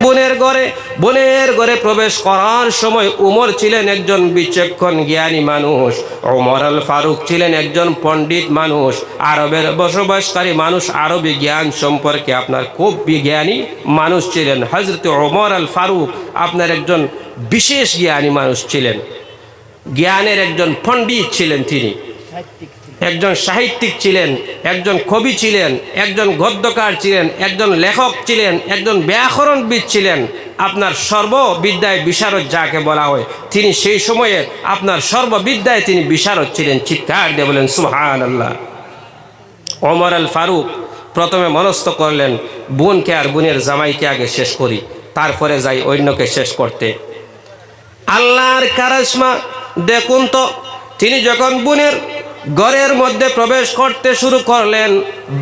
বোনের ঘরে প্রবেশ করার সময় উমর ছিলেন একজন বিচক্ষণ জ্ঞানী মানুষ, ওমর আল ফারুক ছিলেন একজন পণ্ডিত মানুষ, আরবের বসবাসকারী মানুষ, আরবি জ্ঞান সম্পর্কে আপনার খুব বিজ্ঞানী মানুষ ছিলেন। হযরত ওমর আল ফারুক আপনার একজন বিশেষ জ্ঞানী মানুষ ছিলেন, জ্ঞানের একজন পণ্ডিত ছিলেন, তিনি একজন সাহিত্যিক ছিলেন, একজন কবি ছিলেন, একজন গদ্যকার ছিলেন, একজন লেখক ছিলেন, একজন ব্যাকরণবিদ ছিলেন, আপনার সর্ববিদ্যায় বিশারদ যাকে বলা হয়, তিনি সেই সময়ে আপনার সর্ববিদ্যায় তিনি বিশারদ ছিলেন। চিৎকার দিয়ে বলেন সুবহানাল্লাহ। ওমর আল ফারুক প্রথমে মনস্থ করলেন বোনকে আর বোনের জামাইকে আগে শেষ করি, তারপরে যাই অন্যকে শেষ করতে। আল্লাহর কারিশমা দেখুন তো, তিনি যখন বোনের ঘরের মধ্যে প্রবেশ করতে শুরু করলেন,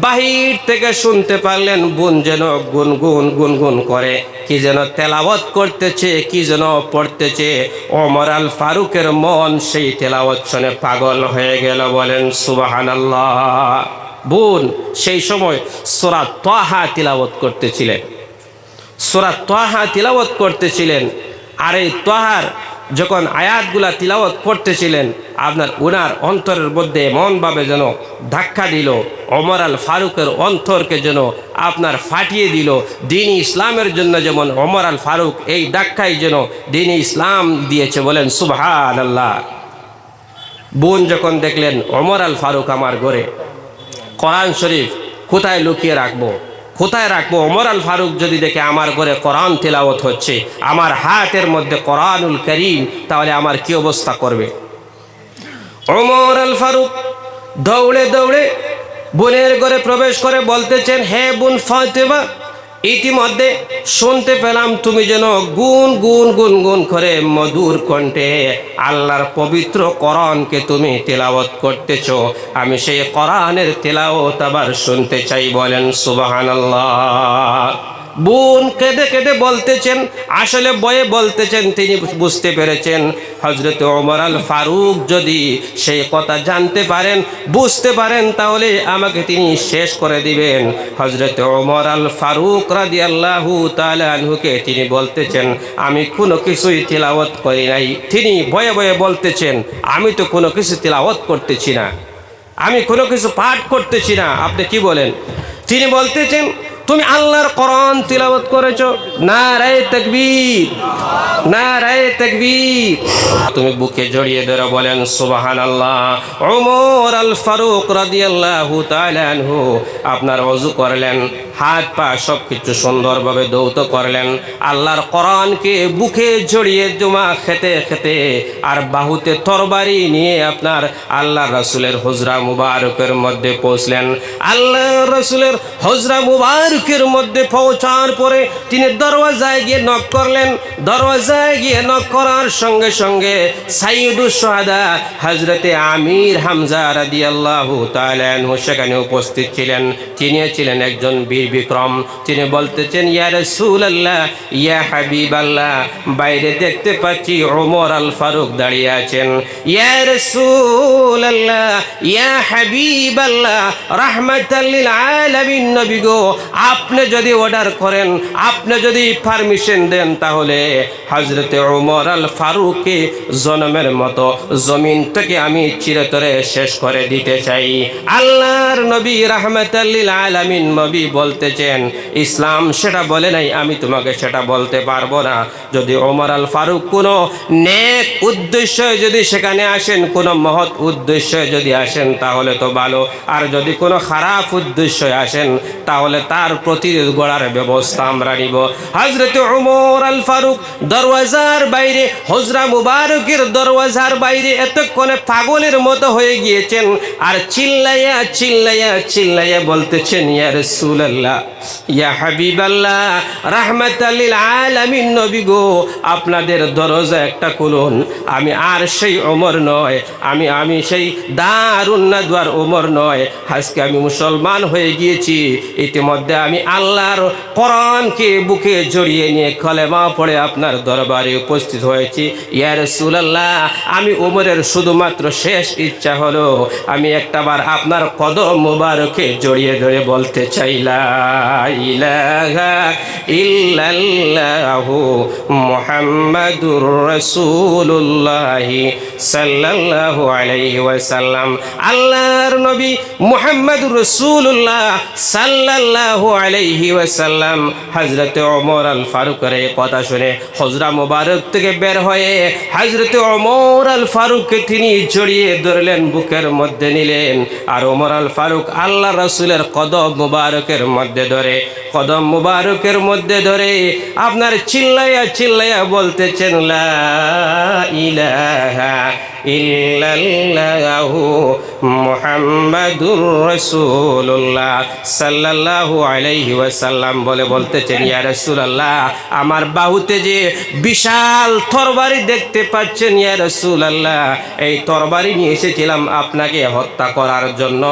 বাহির থেকে শুনতে পারলেন বোন যেন গুনগুন গুনগুন করে কি যেন তেলাওয়াত করতেছে, কি যেন পড়তেছে। ওমর আল ফারুকের মন সেই তেলাওয়াত শুনে পাগল হয়ে গেল। বলেন সুবহানাল্লাহ। বোন সেই সময় সূরা তাহা তিলাওয়াত করতেছিলেন, সূরা তাহা তিলাওয়াত করতেছিলেন। আর এই তাহার যখন আয়াতগুলা তিলাওয়াত করতেছিলেন, আপনার ওনার অন্তরের মধ্যে এমনভাবে যেন ধাক্কা দিল, ওমর আল ফারুকের অন্তরকে যেন আপনার ফাটিয়ে দিল। দ্বীন-ই ইসলামের জন্য যেমন ওমর আল ফারুক এই ধাক্কাই যেন দ্বীন-ই ইসলাম দিয়েছে। বলেন সুবহানাল্লাহ। বোন যখন দেখলেন ওমর আল ফারুক আমার ঘরে, কোরআন শরীফ কোথায় লুকিয়ে রাখবো, কোথায় রাখবো? ওমর আল ফারুক যদি দেখে আমার ঘরে কোরআন তেলাওয়াত হচ্ছে, আমার হাতের মধ্যে কোরআনুল কারীম, তাহলে আমার কি অবস্থা করবে? ওমর আল ফারুক দৌড়ে দৌড়ে বোনের ঘরে প্রবেশ করে বলতেছেন, হে বোন ফাতেমা, ইতিমধ্যে শুনতে পেলাম তুমি যেন গুন গুন গুন গুন করে মধুর কণ্ঠে আল্লাহর পবিত্র কোরআনকে তুমি তেলাওয়াত করতেছো, আমি সেই কোরআনের তেলাওয়াত আবার শুনতে চাই। বলেন সুবহানাল্লাহ। বোন কেঁদে কেঁদে বলতেছেন, আসলে বয়ে বলতেছেন, তিনি বুঝতে পেরেছেন হযরত ওমর আল ফারুক যদি সেই কথা জানতে পারেন, বুঝতে পারেন, তাহলে আমাকে তিনি শেষ করে দিবেন। হযরত ওমর আল ফারুক রাদিয়াল্লাহু তাআলা আনহুকে তিনি বলতেছেন, আমি কোনো কিছুই তিলাওয়াত করি নাই। তিনি বয়ে বয়ে বলতেছেন, আমি তো কোনো কিছু তিলাওয়াত করতেছি না, আমি কোনো কিছু পাঠ করতেছি না, আপনি কি বলেন? তিনি বলতেছেন, তুমি আল্লাহর কোরআন তিলাওয়াত করেছো, নারায়ে তাকবীর, নারায়ে তাকবীর। তুমি বুকে জড়িয়ে ধরে বলেন সুবহানাল্লাহ। ওমর আল ফারুক রাদিয়াল্লাহু তাআলা আনহু আপনার ওযু করলেন, হাত পা সব কিছু সুন্দরভাবে ধৌত করলেন, আল্লাহর কোরআনকে বুকে জড়িয়ে জমা খেতে খেতে আর বাহুতে তরবারি নিয়ে আপনার আল্লাহ রাসূলের হুজরা মুবারকের মধ্যে পৌঁছলেন। আল্লাহ রাসূলের হুজরা মুবারকের মধ্যে পৌঁছার পরে তিনি দরওয়াজায় গিয়ে নক করলেন। দরওয়াজায় গিয়ে নক করার সঙ্গে সঙ্গে সাইয়্যিদুশ শুহাদা হযরতে আমির হামজা রাদিয়াল্লাহু তাআলা আনহু সেখানে উপস্থিত ছিলেন। তিনি ছিলেন একজন বীর বিক্রম। তিনি বলতেছেন, ইয়া রাসূলুল্লাহ, ইয়া হাবিবাল্লাহ, বাইরে দেখতে পাচ্ছি ওমর আল ফারুক দাঁড়িয়ে আছেন। ইয়া রাসূলুল্লাহ, ইয়া হাবিবাল্লাহ, রাহমাতাল লিল আলামিন নবী গো, আপনি যদি অর্ডার করেন, আপনি যদি পারমিশন দেন, তাহলে হযরতে ওমর আল ফারুককে জনমের মতো জমিন থেকে আমি চিরতরে শেষ করে দিতে চাই। আল্লাহর নবী রাহমাতাল লিল আলামিন নবী বলতেছেন, ইসলাম সেটা বলে নাই, আমি তোমাকে সেটা বলতে পারবো না। যদি ওমর আল ফারুক কোনো নেক উদ্দেশ্যে যদি সেখানে আসেন, কোনো মহৎ উদ্দেশ্যে যদি আসেন, তাহলে তো ভালো, আর যদি কোনো খারাপ উদ্দেশ্যে আসেন, তাহলে তার প্রতিরোধ গড়ার ব্যবস্থা আমরা নিব। হযরত ওমর আল ফারুক দরওয়াজার বাইরে, হুজরা মুবারকের দরওয়াজার বাইরে এতক্ষণে পাগলের মতো হয়ে গিয়েছেন, আর চিল্লাইয়া চিল্লাইয়া চিল্লাইয়া বলতেছেন, ইয়া রাসূলুল্লাহ, ইয়া হাবিবাল্লাহ, রাহমাতাল লিল আলামিন নবী গো, আপনাদের দরজা একটা খুলুন। আমি আর সেই ওমর নয়, আমি সেই দারুন নাদওয়ার ওমর নয়। আজকে আমি মুসলমান হয়ে গিয়েছি, ইতিমধ্যে আমি আল্লাহর কোরআনকে বুকে জড়িয়ে নিয়ে কলেমা পড়ে আপনার দরবারে উপস্থিত হয়েছি। ইয়া রাসূলুল্লাহ, আমি ওমরের শুধুমাত্র শেষ ইচ্ছা হলো আমি একটাবার আপনার কদম মুবারকে জড়িয়ে ধরে বলতে চাই লা ইলাহা ইল্লাল্লাহু মুহাম্মাদুর রাসূলুল্লাহ সাল্লাল্লাহু আলাইহি ওয়াসাল্লাম। আল্লাহর নবী মুহাম্মাদুর রাসূলুল্লাহ সাল্লাল্লাহু আলাইহি ওয়াসাল্লাম হযরত ওমর আল ফারুকের এই কথা শুনে হুজরা মুবারক থেকে বের হয়ে হযরত ওমর আল ফারুককে তিনি জড়িয়ে ধরলেন, বুকের মধ্যে নিলেন। আর ওমর আল ফারুক আল্লাহ রাসূলের কদম মুবারকের মধ্যে ধরে, কদম মুবারকের মধ্যে ধরে আপনার চিল্লাইয়া চিল্লাইয়া বলতেছেন লা ইলাহা ইল্লাল্লাহু মুহাম্মাদুর রাসূলুল্লাহ সাল্লাল্লাহু আলাইহি ওয়াসাল্লাম বলে বলতেছেন, ইয়া রাসূলুল্লাহ, আমার বাহুতে যে বিশাল তরবারি দেখতে পাচ্ছেন ইয়া রাসূলুল্লাহ, এই তরবারি নিয়ে এসেছিলাম আপনাকে হত্যা করার জন্য।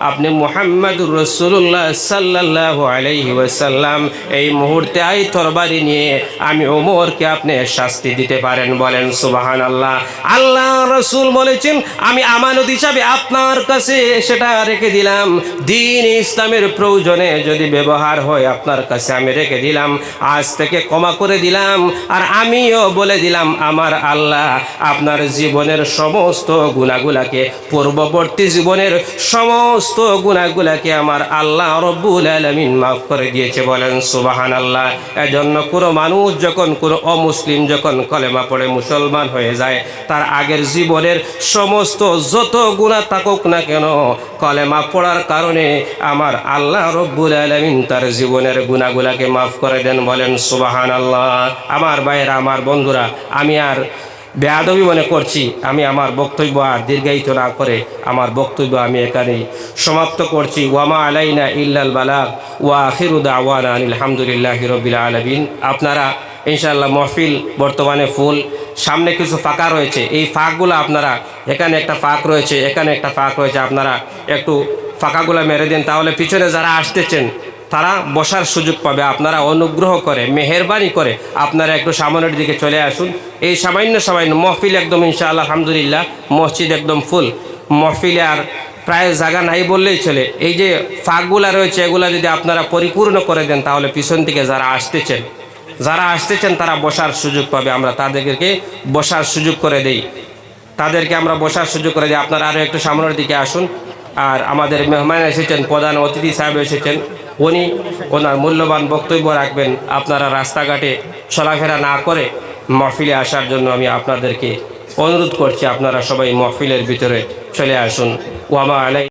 আপনি মুহাম্মাদুর রাসূলুল্লাহ সাল্লাল্লাহু আলাইহি ওয়াসাল্লাম এই মুহূর্তে এই তরবারি নিয়ে আমি ওমরকে আপনি শাস্তি দিতে পারেন। বলেন সুবহানাল্লাহ। আল্লাহ রাসূল বলেছেন, আমি আমানত হিসাবে আপনার কাছে সেটা রেখে দিলাম, দ্বীন ইসলামের প্রয়োজনে যদি ব্যবহার হয় আপনার কাছে আমি রেখে দিলাম, আজ থেকে ক্ষমা করে দিলাম। আর আমিও বলে দিলাম আমার আল্লাহ আপনার জীবনের সমস্ত গুনাহগুলোকে, পূর্ববর্তী জীবনের সমস্ত গুনাহগুলোকে আমার আল্লাহ রব্বুল আলামিন মাফ করে দিয়েছে। বলেন সুবহানাল্লাহ। এজন্য কোনো মানুষ যখন কোনো অমুসলিম যখন কলেমা পড়ে মুসলমান হয়ে যায়, তার আগের জীবনের সমস্ত যত গুনাহ থাকুক না কেন, কলেমা পড়ার কারণে আমার আল্লাহ রব্বুল আলামিন তার জীবনের গুনাহগুলোকে মাফ করে দেন। বলেন সুবহানাল্লাহ। আমার ভাইয়েরা, আমার বন্ধুরা, আমি আর বেয়াদবি মনে করছি, আমি আমার বক্তব্য আর দীর্ঘায়িত না করে আমার বক্তব্য আমি এখানেই সমাপ্ত করছি। ওয়ামা আলাইনা ইল্লাল বালাগ ওয়া আখিরু দাওয়ানা আলহামদুলিল্লাহি রাব্বিল আলামিন। আপনারা ইনশাআল্লাহ মাহফিল বর্তমানে ফুল, সামনে কিছু ফাঁকা রয়েছে, এই ফাঁকগুলো আপনারা, এখানে একটা ফাঁক রয়েছে, এখানে একটা ফাঁক রয়েছে, আপনারা একটু ফাঁকাগুলো মেরে দেন, তাহলে পিছনে যারা আসতেছেন তারা বসার সুযোগ পাবে। আপনারা অনুগ্রহ করে মেহেরবানি করে আপনারা একটু সামনের দিকে চলে আসুন। এই সামান্য মহফিল একদম ইনশাআল্লাহ আলহামদুলিল্লাহ মসজিদ একদম ফুল, মহফিলে আর প্রায় জায়গা নাই বললেই চলে। এই যে ফাঁকগুলা রয়েছে এগুলা যদি আপনারা পরিপূর্ণ করে দেন তাহলে পিছন থেকে যারা আসতেছেন তারা বসার সুযোগ পাবে। আমরা তাদেরকে বসার সুযোগ করে দেই, আপনারা আরও একটু সামনের দিকে আসুন। আর আমাদের মেহমান এসেছেন, প্রধান অতিথি সাহেব এসেছেন, উনি ওনার মূল্যবান বক্তব্য রাখবেন। আপনারা রাস্তাঘাটে চলাফেরা না করে মহফিলে আসার জন্য আমি আপনাদেরকে অনুরোধ করছি, আপনারা সবাই মহফিলের ভিতরে চলে আসুন। ওয়ামা আলাই।